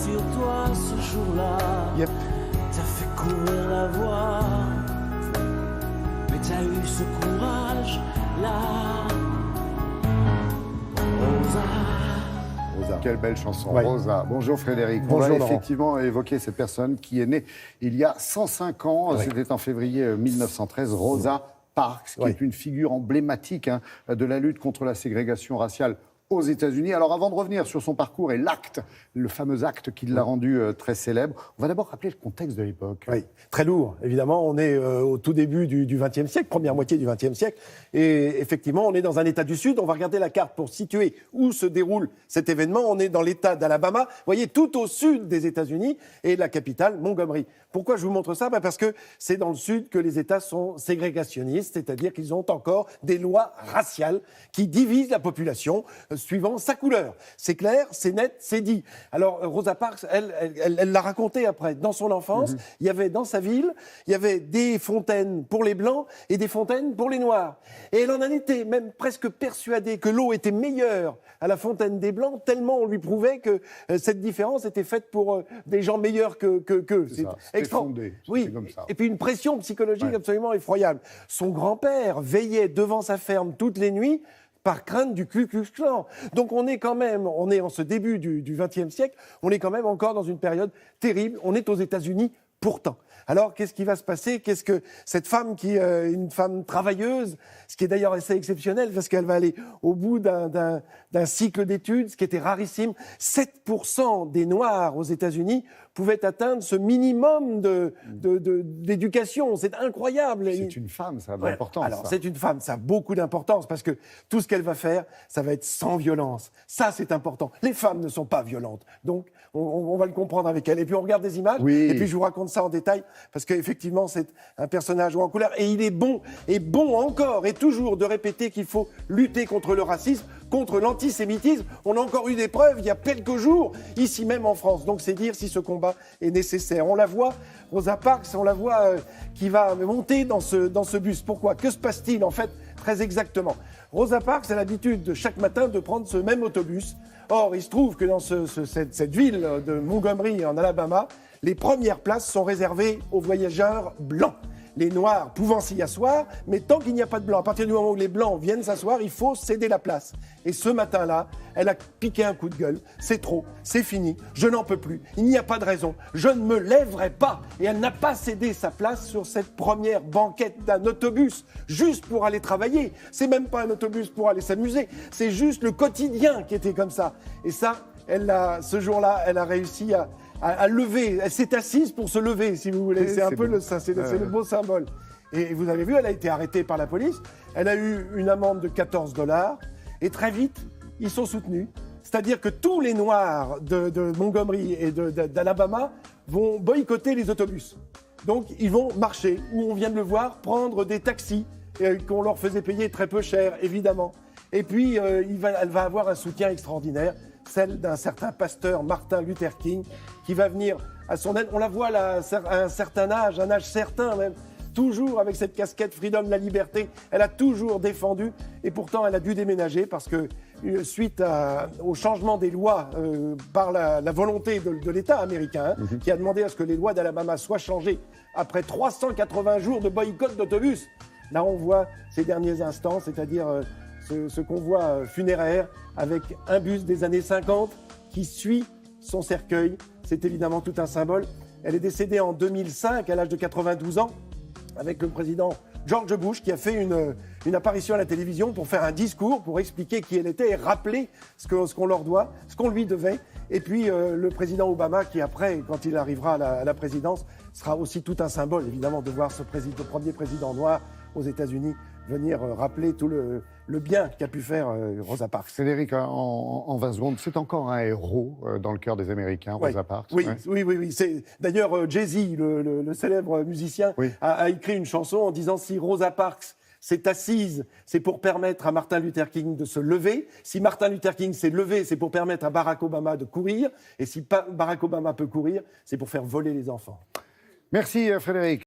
sur toi ce jour-là. Yep. T'as fait courir la voie, mais t'as eu ce courage-là. Rosa. Rosa. Quelle belle chanson, Ouais. Rosa. Bonjour Frédéric. Bonjour, On va Laurent. effectivement évoquer cette personne qui est née il y a 105 ans, Ouais. c'était en février 1913, Rosa Parks, qui Ouais. est une figure emblématique de la lutte contre la ségrégation raciale aux États-Unis. Alors avant de revenir sur son parcours et l'acte, le fameux acte qui l'a rendu très célèbre, on va d'abord rappeler le contexte de l'époque. Oui, très lourd, évidemment. On est au tout début du XXe siècle, première moitié du XXe siècle. Et effectivement, on est dans un État du Sud. On va regarder la carte pour situer où se déroule cet événement. On est dans l'État d'Alabama, vous voyez, tout au sud des États-Unis, et la capitale, Montgomery. Pourquoi je vous montre ça ? Parce que c'est dans le sud que les États sont ségrégationnistes, c'est-à-dire qu'ils ont encore des lois raciales qui divisent la population suivant sa couleur. C'est clair, c'est net, c'est dit. Alors, Rosa Parks, elle l'a raconté après. Dans son enfance, il y avait dans sa ville, il y avait des fontaines pour les Blancs et des fontaines pour les Noirs. Et elle en était même presque persuadée que l'eau était meilleure à la fontaine des Blancs, tellement on lui prouvait que cette différence était faite pour des gens meilleurs qu'eux. C'est ça, c'était fondé, Oui, c'était comme ça. et puis une pression psychologique absolument effroyable. Son grand-père veillait devant sa ferme toutes les nuits par crainte du Ku Klux Klan. Donc on est en ce début du XXe siècle, on est quand même encore dans une période terrible. On est aux États-Unis pourtant. Alors, qu'est-ce qui va se passer ? Qu'est-ce que cette femme qui est une femme travailleuse, ce qui est d'ailleurs assez exceptionnel parce qu'elle va aller au bout d'un cycle d'études, ce qui était rarissime. 7% des Noirs aux États-Unis pouvaient atteindre ce minimum d'éducation. C'est incroyable. C'est une femme, ça a de Ouais. l'importance. Alors, ça. c'est une femme, ça a beaucoup d'importance parce que tout ce qu'elle va faire, ça va être sans violence. Ça, c'est important. Les femmes ne sont pas violentes. Donc, on va le comprendre avec elle. Et puis, on regarde des images. Oui. Et puis, je vous raconte ça en détail parce qu'effectivement, c'est un personnage haut en couleur. Et il est bon encore et toujours de répéter qu'il faut lutter contre le racisme, contre l'antisémitisme. On a encore eu des preuves il y a quelques jours, ici même en France. Donc, c'est dire si ce combat est nécessaire. On la voit, Rosa Parks, qui va monter dans ce bus. Pourquoi ? Que se passe-t-il en fait très exactement ? Rosa Parks a l'habitude de chaque matin de prendre ce même autobus. Or, il se trouve que dans cette ville de Montgomery en Alabama, les premières places sont réservées aux voyageurs blancs. Les Noirs pouvant s'y asseoir, mais tant qu'il n'y a pas de Blancs, à partir du moment où les Blancs viennent s'asseoir, il faut céder la place. Et ce matin-là, elle a piqué un coup de gueule. C'est trop, c'est fini, je n'en peux plus, il n'y a pas de raison, je ne me lèverai pas. Et elle n'a pas cédé sa place sur cette première banquette d'un autobus, juste pour aller travailler. C'est même pas un autobus pour aller s'amuser, c'est juste le quotidien qui était comme ça. Et ça, ce jour-là, elle a réussi à lever. Elle s'est assise pour se lever, si vous voulez. C'est un peu c'est le beau symbole. Et vous avez vu, elle a été arrêtée par la police. Elle a eu une amende de $14. Et très vite, ils sont soutenus. C'est-à-dire que tous les Noirs de Montgomery et d'Alabama vont boycotter les autobus. Donc, ils vont marcher, où on vient de le voir, prendre des taxis qu'on leur faisait payer très peu cher, évidemment. Et puis, elle va avoir un soutien extraordinaire, celle d'un certain pasteur Martin Luther King, qui va venir à son aide. On la voit là, à un certain âge, un âge certain même, toujours avec cette casquette Freedom, la liberté. Elle a toujours défendu, et pourtant elle a dû déménager parce que suite au changement des lois par la volonté de l'État américain, qui a demandé à ce que les lois d'Alabama soient changées après 380 jours de boycott d'autobus. Là, on voit ces derniers instants, c'est-à-dire ce convoi funéraire avec un bus des années 50 qui suit son cercueil. C'est évidemment tout un symbole. Elle est décédée en 2005 à l'âge de 92 ans avec le président George Bush qui a fait une apparition à la télévision pour faire un discours, pour expliquer qui elle était et rappeler ce qu'on leur doit, ce qu'on lui devait. Et puis le président Obama qui après, quand il arrivera à la présidence, sera aussi tout un symbole évidemment de voir ce premier président noir aux États-Unis venir rappeler tout le bien qu'a pu faire Rosa Parks. Frédéric, en 20 secondes, c'est encore un héros dans le cœur des Américains, Rosa Parks. Oui, ouais. oui. D'ailleurs, Jay-Z, le célèbre musicien, a écrit une chanson en disant « Si Rosa Parks s'est assise, c'est pour permettre à Martin Luther King de se lever. Si Martin Luther King s'est levé, c'est pour permettre à Barack Obama de courir. Et si Barack Obama peut courir, c'est pour faire voler les enfants. » Merci Frédéric.